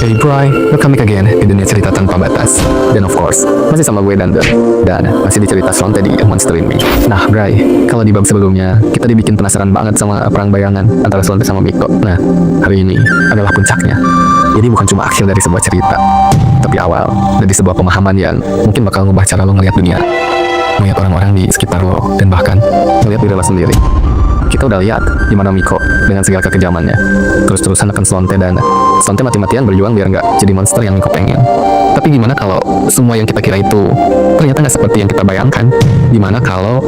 Hey Bray, welcome back again di dunia cerita tanpa batas. Dan of course, masih sama gue Dan masih di cerita Slonte di Monster in Me. Nah Bray, kalau di bab sebelumnya kita dibikin penasaran banget sama perang bayangan antara Slonte sama Miko. Nah, hari ini adalah puncaknya. Ini bukan cuma akhir dari sebuah cerita, tapi awal dari sebuah pemahaman yang mungkin bakal ngubah cara lo ngeliat dunia, ngeliat orang-orang di sekitar lo, dan bahkan ngeliat diri lo sendiri. Kita udah lihat gimana Miko dengan segala kekejamannya terus-terusan akan Slonte, dan Slonte mati-matian berjuang biar nggak jadi monster yang Miko pengen. Tapi gimana kalau semua yang kita kira itu ternyata nggak seperti yang kita bayangkan? Gimana kalau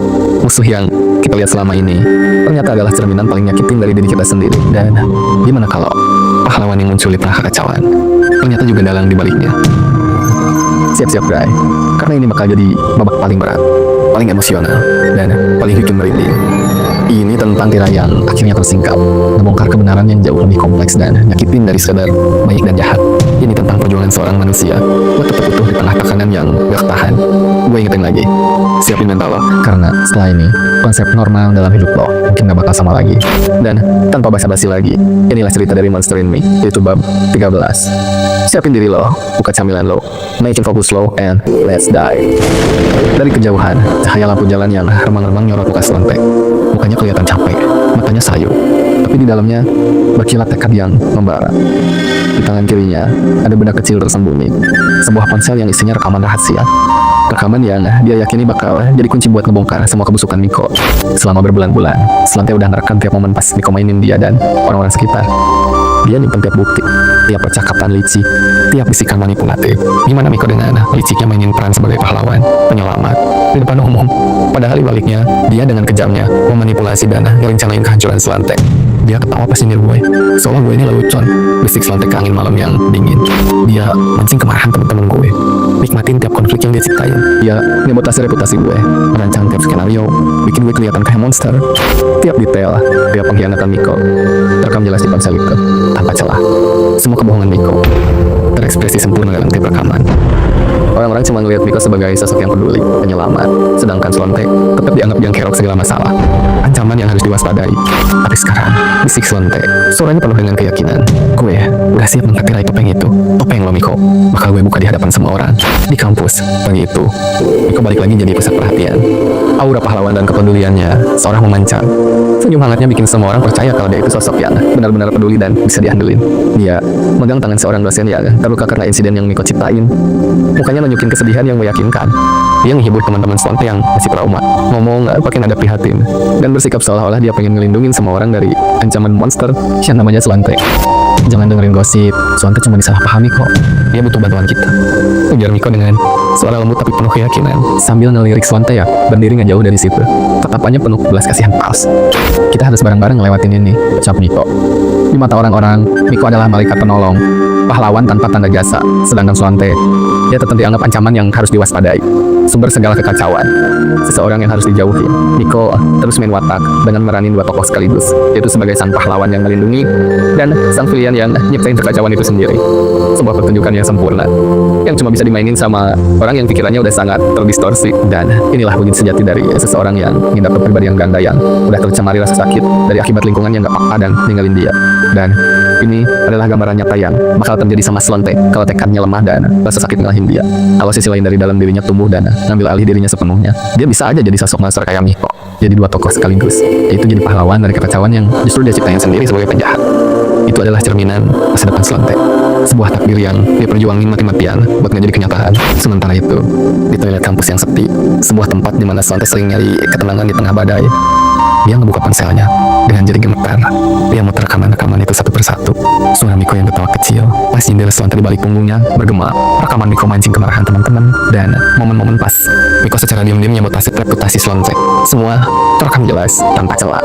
musuh yang kita lihat selama ini ternyata adalah cerminan paling nyakitin dari diri kita sendiri? Dan gimana kalau pahlawan yang muncul di tengah kekacauan ternyata juga dalang di baliknya? Siap-siap Bray, karena ini bakal jadi babak paling berat, paling emosional, dan paling bikin merinding. Ini tentang Tira yang akhirnya tersingkap, membongkar kebenaran yang jauh lebih kompleks dan nyakitin dari sekedar baik dan jahat. Ini tentang perjuangan seorang manusia buat tetap utuh di tengah tekanan yang gak tahan. Gue ingetin lagi, siapin mental lo, karena setelah ini konsep normal dalam hidup lo mungkin gak bakal sama lagi. Dan tanpa basa-basi lagi, inilah cerita dari Monster in Me, yaitu bab 13. Siapin diri lo, buka camilan lo, naikin fokus lo, and let's die. Dari kejauhan, cahaya lampu jalan yang remang-remang nyorot muka Slonte. Mukanya kelihatan capek, matanya sayu, tapi di dalamnya berkilat tekad yang membara. Di tangan kirinya ada benda kecil tersembunyi, sebuah ponsel yang isinya rekaman rahasia. Rekaman yang dia yakini bakal jadi kunci buat ngebongkar semua kebusukan Miko. Selama berbulan-bulan, Slonte udah ngerekam tiap momen pas Miko mainin dia dan orang-orang sekitar. Dia nyimpen tiap bukti, tiap percakapan licik, tiap bisikan manipulatif. Gimana Miko dengan liciknya mainin peran sebagai pahlawan, penyelamat, di depan umum. Padahal di baliknya, dia dengan kejamnya memanipulasi dan ngerencanain kehancuran Slonte. Dia ketawa pas nyindir gue, seolah gue ini lelucon, bisik Slonte ke angin malam yang dingin. Dia mancing kemarahan teman-teman gue, nikmatin tiap konflik yang dia ciptain. Dia nyebotasi reputasi gue, merancang tiap skenario, bikin gue kelihatan kayak monster. Tiap detail, tiap pengkhianatan Miko terekam jelas di ponsel itu, tanpa celah. Semua kebohongan Miko terekspresi sempurna dalam tiap rekaman. Orang-orang cuma ngeliat Miko sebagai sosok yang peduli, penyelamat, sedangkan Slonte tetap dianggap yang kerok segala masalah, ancaman yang harus diwaspadai. Tapi sekarang, bisik Slonte, suaranya penuh dengan keyakinan. Gue udah siap mengangkat tirai topeng itu. Topeng lo Miko, bakal gue buka di hadapan semua orang. Di kampus, pagi itu, Miko balik lagi jadi pusat perhatian. Aura pahlawan dan kepeduliannya seorang memancar. Senyum hangatnya bikin semua orang percaya kalau dia itu sosok yang benar-benar peduli dan bisa diandelin. Dia megang tangan seorang dosen yang terluka karena insiden yang Miko ciptain. Mukanya nunjukin kesedihan yang meyakinkan. Dia menghibur teman-teman Slonte yang masih trauma, ngomong pakai nada prihatin, dan bersikap seolah-olah dia pengen ngelindungin semua orang dari ancaman monster yang namanya Slonte. Jangan dengerin gosip, Slonte cuma disalahpahami kok. Dia butuh bantuan kita, ujar Miko dengan suara lembut tapi penuh keyakinan. Sambil ngelirik Slonte ya, berdiri gak jauh dari situ. Tatapannya penuh belas kasihan pals. Kita harus bareng-bareng ngelewatin ini, ucap Miko. Di mata orang-orang, Miko adalah malaikat penolong, pahlawan tanpa tanda jasa. Sedangkan Slonte, dia tetap dianggap ancaman yang harus diwaspadai, sumber segala kekacauan, seseorang yang harus dijauhi. Miko terus main watak dengan meranin dua tokoh sekaligus, yaitu sebagai sang pahlawan yang melindungi dan sang villain yang nyiptain kekacauan itu sendiri. Sebuah pertunjukan yang sempurna, yang cuma bisa dimainin sama orang yang pikirannya udah sangat terdistorsi. Dan inilah wujud sejati dari seseorang yang ngidap kepribadian ganda yang udah tercemari rasa sakit dari akibat lingkungan yang gak peka dan ninggalin dia. Dan ini adalah gambaran nyata yang bakal terjadi sama Slonte kalau tekadnya lemah dan rasa sakit ngalahin dia. Kalau sisi lain dari dalam dirinya tumbuh dan ngambil alih dirinya sepenuhnya, dia bisa aja jadi sosok monster kayak Miko. Jadi dua tokoh sekaligus, yaitu jadi pahlawan dari kekacauan yang justru dia ciptain sendiri sebagai penjahat. Itu adalah cerminan masa depan Slonte, sebuah takdir yang dia perjuangin mati-matian buat nggak jadi kenyataan. Sementara itu, di toilet kampus yang sepi, sebuah tempat di mana Slonte sering nyari ketenangan di tengah badai, dia ngebuka ponselnya dengan jari gemetar. Dia muter rekaman-rekaman itu satu persatu. Suara Miko yang ketawa kecil pas nyindir Slonte di balik punggungnya bergema. Rekaman Miko mancing kemarahan teman-teman, dan momen-momen pas Miko secara diam-diam nyebotasi reputasi Slonte. Semua terekam jelas tanpa celah,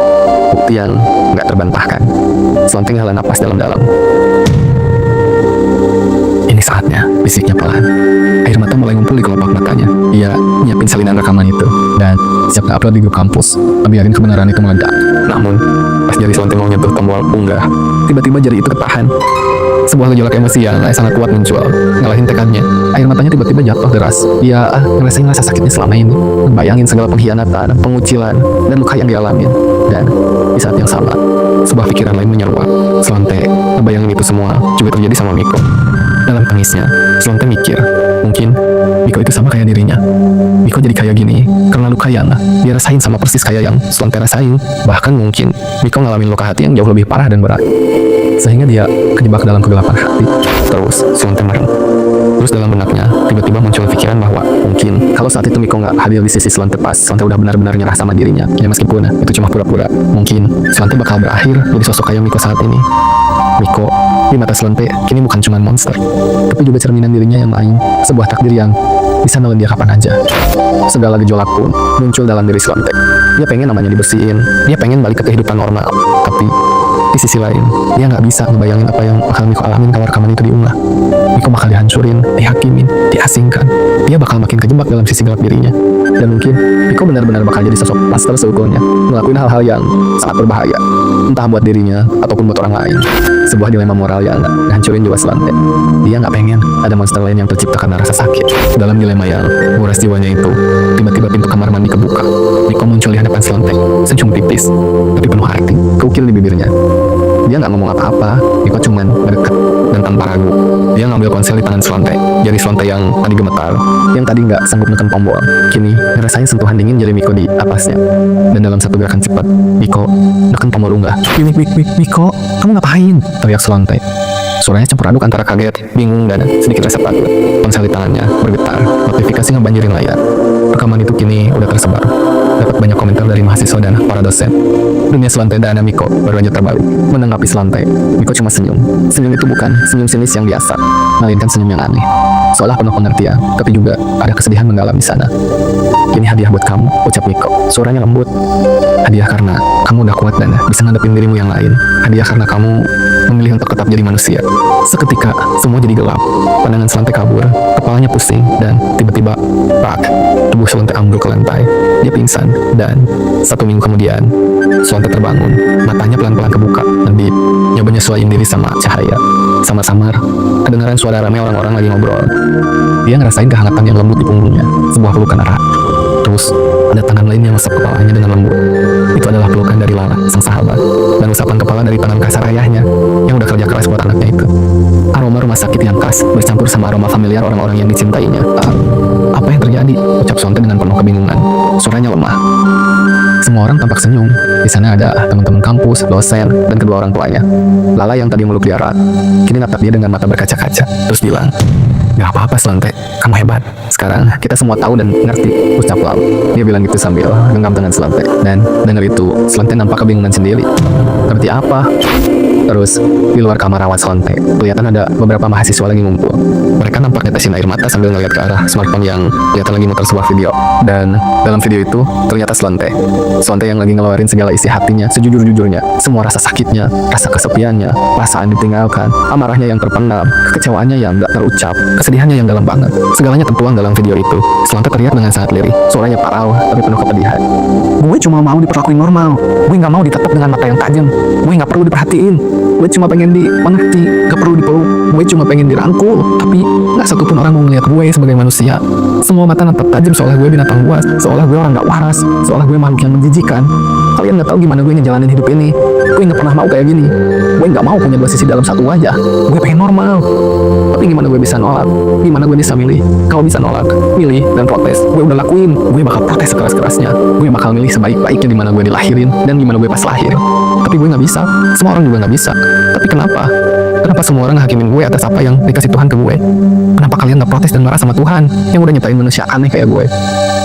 bukti yang nggak terbantahkan. Slonte ngehela napas dalam-dalam. Ini saatnya, bisiknya pelan. Air mata mulai ngumpul di kelopak matanya. Ia nyiapin salinan rekaman itu dan siap nge-upload di grup kampus, biarin kebenaran itu meledak. Namun, pas jari Slonte mau nyentuh tombol unggah, tiba-tiba jari itu ketahan. Sebuah gejolak emosi yang sangat kuat muncul, ngalahin tekadnya. Air matanya tiba-tiba jatuh deras. Dia ngerasain rasa sakitnya selama ini, bayangin segala pengkhianatan, pengucilan, dan luka yang dialamin. Dan di saat yang sama, sebuah pikiran lain menyeruak. Slonte ngebayangin itu semua juga terjadi sama Miko. Dalam tangisnya, Slonte mikir, mungkin Miko itu sama kayak dirinya. Miko jadi kayak gini karena luka yang dia rasain sama persis kayak yang Slonte rasain. Bahkan mungkin Miko ngalamin luka hati yang jauh lebih parah dan berat, sehingga dia kejebak dalam kegelapan hati. Terus Slonte merem. Terus dalam benaknya tiba-tiba muncul pikiran bahwa mungkin kalau saat itu Miko nggak hadir di sisi Slonte pas Slonte udah benar-benar nyerah sama dirinya, ya meskipun itu cuma pura-pura, mungkin Slonte bakal berakhir jadi sosok kayak Miko saat ini. Miko di mata Slonte kini bukan cuma monster, tapi juga cerminan dirinya yang lain, sebuah takdir yang bisa nelen dia kapan aja. Segala gejolak pun muncul dalam diri Slonte. Dia pengen namanya dibersihin, dia pengen balik ke kehidupan normal, tapi di sisi lain dia nggak bisa ngebayangin apa yang bakal Miko alamin kalau rekaman itu diunggah. Miko bakal dihancurin, dihakimin, diasingkan. Dia bakal makin kejebak dalam sisi gelap dirinya. Dan mungkin Miko benar-benar bakal jadi sosok master seukuhnya, ngelakuin hal-hal yang sangat berbahaya, entah buat dirinya ataupun buat orang lain. Sebuah dilema moral yang ngancurin jiwa Slonte. Dia nggak pengen ada monster lain yang tercipta karena rasa sakit. Dalam dilema yang nguras jiwanya itu, tiba-tiba pintu kamar mandi kebuka. Miko muncul di hadapan Slonte, senyum tipis tapi penuh arti, keukil di bibirnya. Dia nggak ngomong apa-apa, Miko cuman berdekat dan tanpa ragu. Dia ngambil ponsel di tangan Slonte. Jari Slonte yang tadi gemetar, yang tadi nggak sanggup neken tombol, kini ngerasain sentuhan dingin jari Miko di atasnya. Dan dalam satu gerakan cepat, Miko neken tombol unggah. Miko, kamu ngapain? Teriak Slonte. Suaranya campur aduk antara kaget, bingung, dan sedikit rasa takut. Ponsel di tangannya bergetar, notifikasi ngebanjirin layar. Rekaman itu kini udah tersebar. Dapat banyak komentar dari mahasiswa dan para dosen. Dunia Slonte dan Miko baru aja terbalik. Menanggapi Slonte, Miko cuma senyum. Senyum itu bukan senyum sinis yang biasa, melainkan senyum yang aneh. Seolah penuh pengertian, tapi juga ada kesedihan mendalam di sana. Ini hadiah buat kamu, ucap Miko. Suaranya lembut. Hadiah karena kamu udah kuat dan bisa ngadepin dirimu yang lain. Hadiah karena kamu memilih untuk tetap jadi manusia. Seketika, semua jadi gelap. Pandangan Slonte kabur, kepalanya pusing, dan tiba-tiba, prak, tubuh Slonte ambruk ke lantai. Dia pingsan, dan 1 minggu kemudian, Slonte terbangun. Matanya pelan-pelan kebuka, dan nyoba nyesuaiin diri sama cahaya. Samar-samar, kedengaran suara ramai orang-orang lagi ngobrol. Dia ngerasain kehangatan yang lembut di punggungnya, sebuah pelukan erat. Terus, ada tangan lain yang mengusap kepalanya dengan lembut. Itu adalah pelukan dari Lala, sang sahabat, dan usapan kepala dari tangan kasar ayahnya yang udah kerja keras buat anaknya itu. Aroma rumah sakit yang khas bercampur sama aroma familiar orang-orang yang dicintainya. Apa yang terjadi? Ucap Slonte dengan penuh kebingungan. Suaranya lemah. Semua orang tampak senyum. Di sana ada teman-teman kampus, dosen, dan kedua orang tuanya. Lala yang tadi meluk dia erat, kini natap dia dengan mata berkaca-kaca, terus bilang, "Gak apa-apa Slonte, kamu hebat. Sekarang kita semua tahu dan ngerti," ucap Lala. Dia bilang gitu sambil genggam tangan Slonte. Dan dengar itu, Slonte nampak kebingungan sendiri. Ngerti apa? Terus, di luar kamar rawat Slonte, kelihatan ada beberapa mahasiswa lagi ngumpul. Mereka nampak netesin air mata sambil ngeliat ke arah smartphone yang kelihatan lagi muter sebuah video. Dan dalam video itu, ternyata Slonte yang lagi ngeluarin segala isi hatinya, sejujur-jujurnya. Semua rasa sakitnya, rasa kesepiannya, perasaan ditinggalkan, amarahnya yang terpendam, kekecewaannya yang gak terucap, kesedihannya yang dalam banget. Segalanya tertuang dalam video itu. Slonte teriak dengan sangat lirih, suaranya parau tapi penuh kepedihan. "Gue cuma mau diperlakuin normal. Gue gak mau ditatap dengan mata yang tajam. Gue gak perlu diperhatiin. Gue cuma pengen dimengerti, gak perlu dipeluk. Gue cuma pengen dirangkul, tapi gak satupun orang mau ngeliat gue sebagai manusia. Semua mata natap tajam seolah gue binatang buas, seolah gue orang gak waras, seolah gue makhluk yang menjijikan. Kalian gak tahu gimana gue ngejalanin hidup ini. Gue gak pernah mau kayak gini. Gue gak mau punya 2 sisi dalam satu wajah. Gue pengen normal. Tapi gimana gue bisa nolak? Gimana gue bisa milih? Kalau bisa nolak, milih, dan protes, gue udah lakuin. Gue bakal protes sekeras-kerasnya. Gue bakal milih sebaik-baiknya dimana gue dilahirin dan gimana gue pas lahir. Tapi gue gak bisa. Semua orang juga gak bisa. Tapi kenapa? Kenapa semua orang hakimin gue atas apa yang dikasih Tuhan ke gue? Kenapa kalian gak protes dan marah sama Tuhan yang udah nyiptain manusia aneh kayak gue?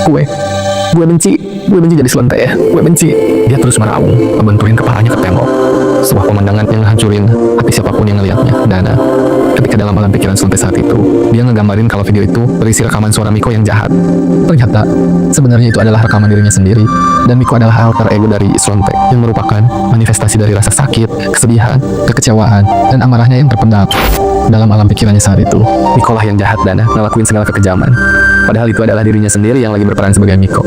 Gue benci jadi Slonte ya. Gue benci. Dia terus meraung, ngebenturin kepalanya ke tembok. Sebuah pemandangan yang hancurin hati siapapun yang ngeliatnya. Dan ketika dalam alam pikiran Slonte saat itu, dia ngegambarin kalau video itu berisi rekaman suara Miko yang jahat. Ternyata sebenarnya itu adalah rekaman dirinya sendiri, dan Miko adalah alter ego dari Slonte yang merupakan manifestasi dari rasa sakit, kesedihan, kekecewaan, dan amarahnya yang terpendam. Dalam alam pikirannya saat itu, Miko lah yang jahat dan ngelakuin segala kekejaman. Padahal itu adalah dirinya sendiri yang lagi berperan sebagai Miko.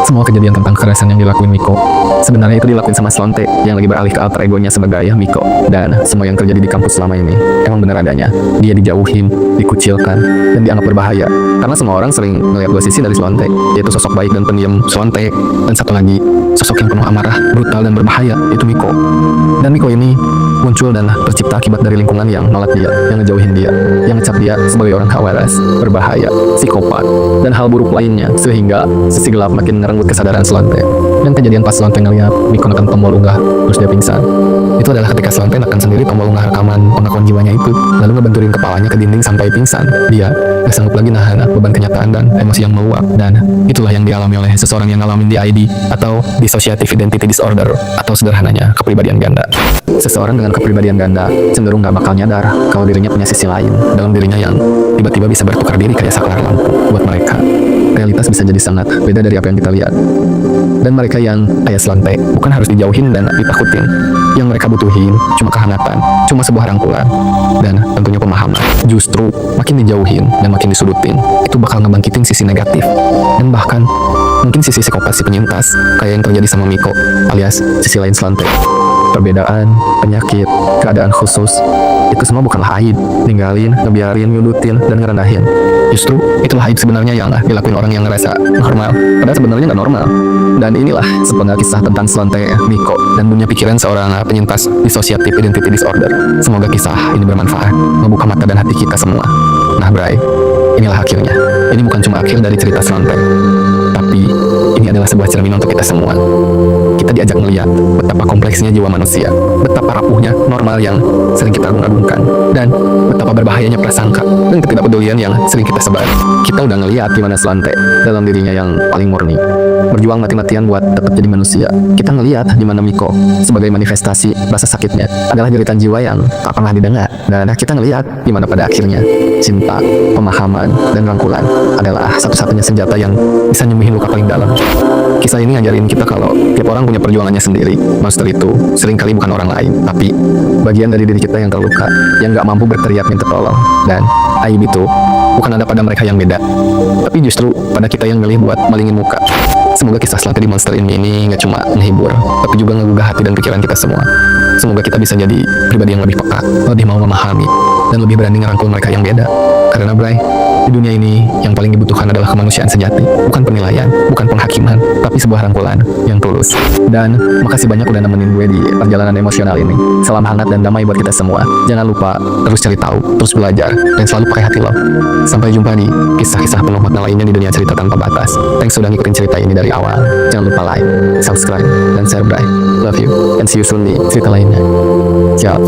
Semua kejadian tentang kekerasan yang dilakuin Miko, sebenarnya itu dilakuin sama Slonte yang lagi beralih ke alter egonya sebagai Miko. Dan semua yang terjadi di kampus selama ini emang memang benar adanya. Dia dijauhin, dikucilkan, dan dianggap berbahaya. Karena semua orang sering melihat dua sisi dari Slonte, yaitu sosok baik dan pendiam Slonte, dan satu lagi, sosok yang penuh amarah, brutal, dan berbahaya, yaitu Miko. Dan Miko ini muncul dan tercipta akibat dari lingkungan yang nolak dia, yang ngejauhin dia, yang ngecap dia sebagai orang kawaras, berbahaya, psikopat, dan hal buruk lainnya, sehingga sisi gelap makin ngerenggut kesadaran Slonte. Dan kejadian pas Slonte ngeliat Miko neken tombol unggah, terus dia pingsan. Itu adalah ketika Slonte neken sendiri tombol unggah rekaman pengakuan jiwanya itu, lalu ngebenturin kepalanya ke dinding sampai pingsan. Dia gak sanggup lagi nahan beban kenyataan dan emosi yang meluap. Dan itulah yang dialami oleh seseorang yang ngalamin DID atau Dissociative Identity Disorder, atau sederhananya kepribadian ganda. Seseorang dengan kepribadian ganda cenderung gak bakal nyadar kalau dirinya punya sisi lain dalam dirinya yang tiba-tiba bisa bertukar diri kayak saklar lampu. Buat mereka, realitas bisa jadi sangat beda dari apa yang kita lihat. Dan mereka yang kayak Slonte bukan harus dijauhin dan ditakutin. Yang mereka butuhin cuma kehangatan, cuma sebuah rangkulan, dan tentunya pemahaman. Justru makin dijauhin dan makin disudutin, itu bakal ngebangkitin sisi negatif, dan bahkan mungkin sisi psikopat si penyintas kayak yang terjadi sama Miko, alias sisi lain Slonte. Perbedaan, penyakit, keadaan khusus, itu semua bukanlah aib. Ninggalin, ngebiarin, nyudutin, dan ngerendahin. Justru itulah aib sebenarnya yang dilakuin orang yang ngerasa normal, padahal sebenarnya nggak normal. Dan inilah sepenggal kisah tentang Slonte, Miko, dan dunia pikiran seorang penyintas Dissociative Identity Disorder. Semoga kisah ini bermanfaat, membuka mata dan hati kita semua. Nah, Bray, inilah akhirnya. Ini bukan cuma akhir dari cerita Slonte, tapi ini adalah sebuah cermin untuk kita semua. Kita diajak melihat betapa kompleksnya jiwa manusia, betapa rapuhnya normal yang sering kita agung-agungkan, dan betapa berbahayanya prasangka dan ketidakpedulian yang sering kita sebar. Kita udah ngeliat gimana Slonte dalam dirinya yang paling murni berjuang mati-matian buat tetap jadi manusia. Kita ngeliat gimana Miko sebagai manifestasi rasa sakitnya adalah jeritan jiwa yang tak pernah didengar. Dan kita ngeliat gimana pada akhirnya cinta, pemahaman, dan rangkulan adalah satu-satunya senjata yang bisa nyembuhin luka paling dalam. Kisah ini ngajarin kita kalau tiap orang punya perjuangannya sendiri. Monster itu seringkali bukan orang lain, tapi bagian dari diri kita yang terluka, yang gak mampu berteriak minta tolong. Dan aib itu bukan ada pada mereka yang beda, tapi justru pada kita yang milih buat malingin muka. Semoga kisah Slonte di Monster ini gak cuma menghibur, tapi juga ngegugah hati dan pikiran kita semua. Semoga kita bisa jadi pribadi yang lebih peka, lebih mau memahami, dan lebih berani ngerangkul mereka yang beda. Karena Bray, di dunia ini yang paling dibutuhkan adalah kemanusiaan sejati, bukan penilaian, bukan penghakiman, tapi sebuah rangkulan yang tulus. Dan makasih banyak udah nemenin gue di perjalanan emosional ini. Salam hangat dan damai buat kita semua. Jangan lupa terus cari tahu, terus belajar, dan selalu pakai hati lo. Sampai jumpa di kisah-kisah penuh makna lainnya di dunia cerita tanpa batas. Thanks sudah ngikutin cerita ini dari awal. Jangan lupa like, subscribe, dan share, Bray. Love you, and see you soon di cerita lainnya. Ciao.